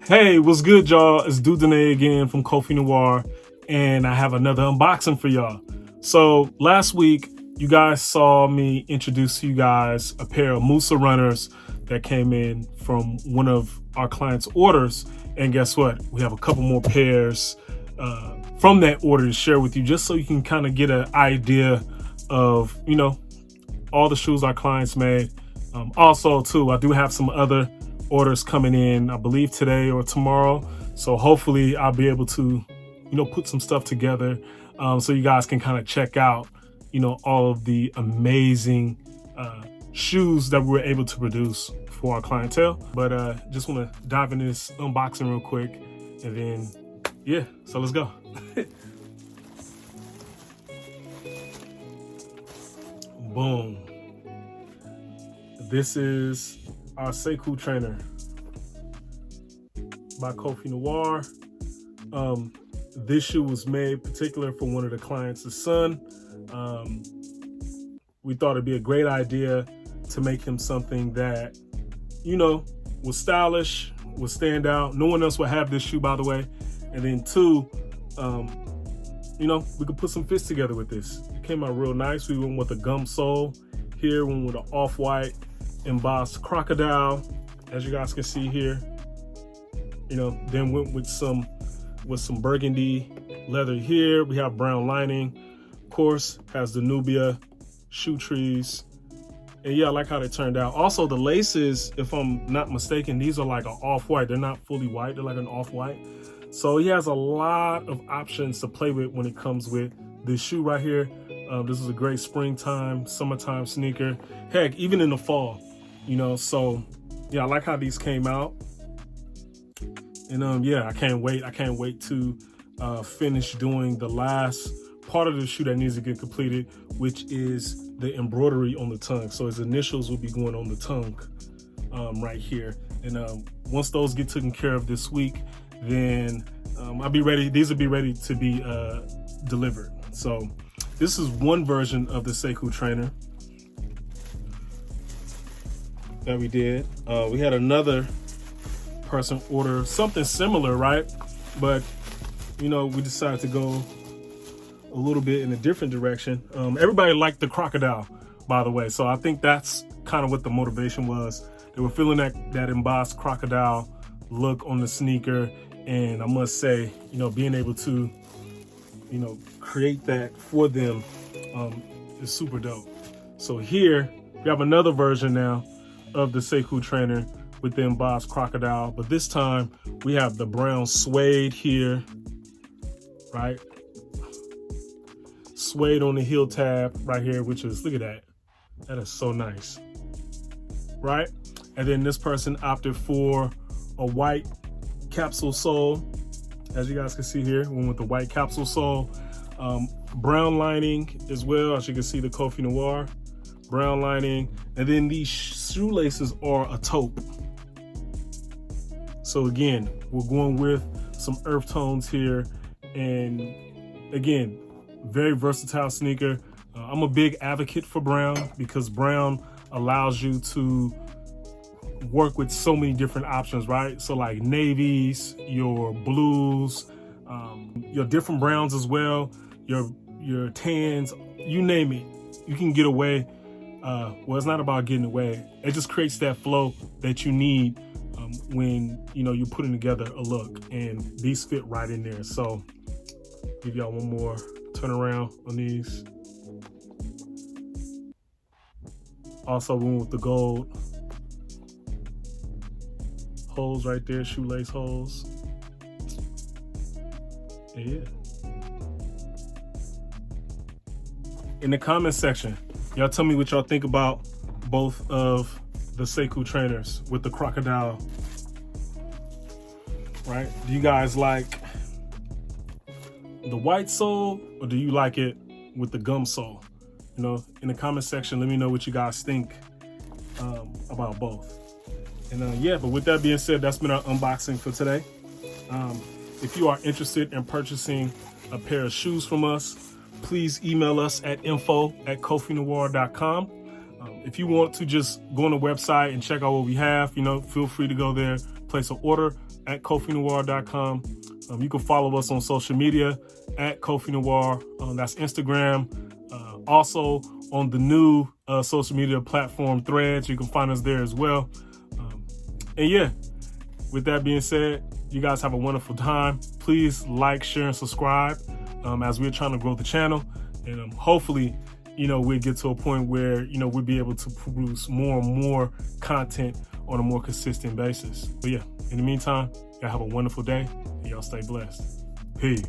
Hey, what's good, y'all? It's Dudene again from KOFFI NOIR, and I have another unboxing for y'all. So last week, you guys saw me introduce to you guys a pair of Musa runners that came in from one of our clients' orders. And guess what? We have a couple more pairs from that order to share with you, just so you can kind of get an idea of, all the shoes our clients made. Also, too, I do have some other orders coming in, I believe today or tomorrow. So hopefully I'll be able to, put some stuff together so you guys can kind of check out, all of the amazing shoes that we were able to produce for our clientele. But just want to dive into this unboxing real quick, and then, yeah, so let's go. Boom. This is our Sekou Trainer by KOFFI NOIR. This shoe was made particular for one of the clients' son. We thought it'd be a great idea to make him something that, was stylish, would stand out. No one else would have this shoe, by the way. And then two, we could put some fits together with this. It came out real nice. We went with a gum sole here, went with an off-white embossed crocodile, as you guys can see here. Then went with some burgundy leather here. We have brown lining. Of course, has the Nubia shoe trees. And yeah, I like how they turned out. Also, the laces, if I'm not mistaken, these are like an off-white. They're not fully white. They're like an off-white. So he has a lot of options to play with when it comes with this shoe right here. This is a great springtime, summertime sneaker. Heck, even in the fall, so yeah, I like how these came out. And yeah, I can't wait to finish doing the last part of the shoe that needs to get completed, which is the embroidery on the tongue. So his initials will be going on the tongue right here. And once those get taken care of this week, then I'll be ready. These will be ready to be delivered. So this is one version of the Sekou Trainer that we did. We had another person order something similar, right? But we decided to go a little bit in a different direction. Everybody liked the crocodile, by the way, so I think that's kind of what the motivation was. They were feeling that embossed crocodile look on the sneaker, and I must say, being able to create that for them is super dope. So here we have another version now of the Sekou Trainer with the embossed crocodile, but this time we have the brown suede here, right? Suede on the heel tab right here, which is, look at that. That is so nice, right? And then this person opted for a white capsule sole, as you guys can see here, one with the white capsule sole. Brown lining as well, as you can see, the KOFFI NOIR brown lining. And then these shoelaces are a taupe. So again, we're going with some earth tones here. And again, very versatile sneaker. I'm a big advocate for brown because brown allows you to work with so many different options, right? So like navies, your blues, your different browns as well, your tans, you name it, you can get away. Well, it's not about getting away. It just creates that flow that you need when you're putting together a look, and these fit right in there. So give y'all one more turn around on these. Also one with the gold holes right there, shoelace holes. And yeah. In the comment section, y'all tell me what y'all think about both of the Sekou Trainers with the crocodile, right? Do you guys like the white sole, or do you like it with the gum sole? In the comment section, let me know what you guys think about both. And yeah, but with that being said, that's been our unboxing for today. If you are interested in purchasing a pair of shoes from us, please email us at info@koffinoir.com. If you want to just go on the website and check out what we have, feel free to go there, place an order. at KOFFINOIR.com. You can follow us on social media at KOFFI NOIR. That's Instagram. Also on the new social media platform Threads. You can find us there as well. And yeah, with that being said, you guys have a wonderful time. Please like, share, and subscribe as we're trying to grow the channel. And hopefully, we'll get to a point where, we'll be able to produce more and more content on a more consistent basis. But yeah, in the meantime, y'all have a wonderful day and y'all stay blessed. Peace.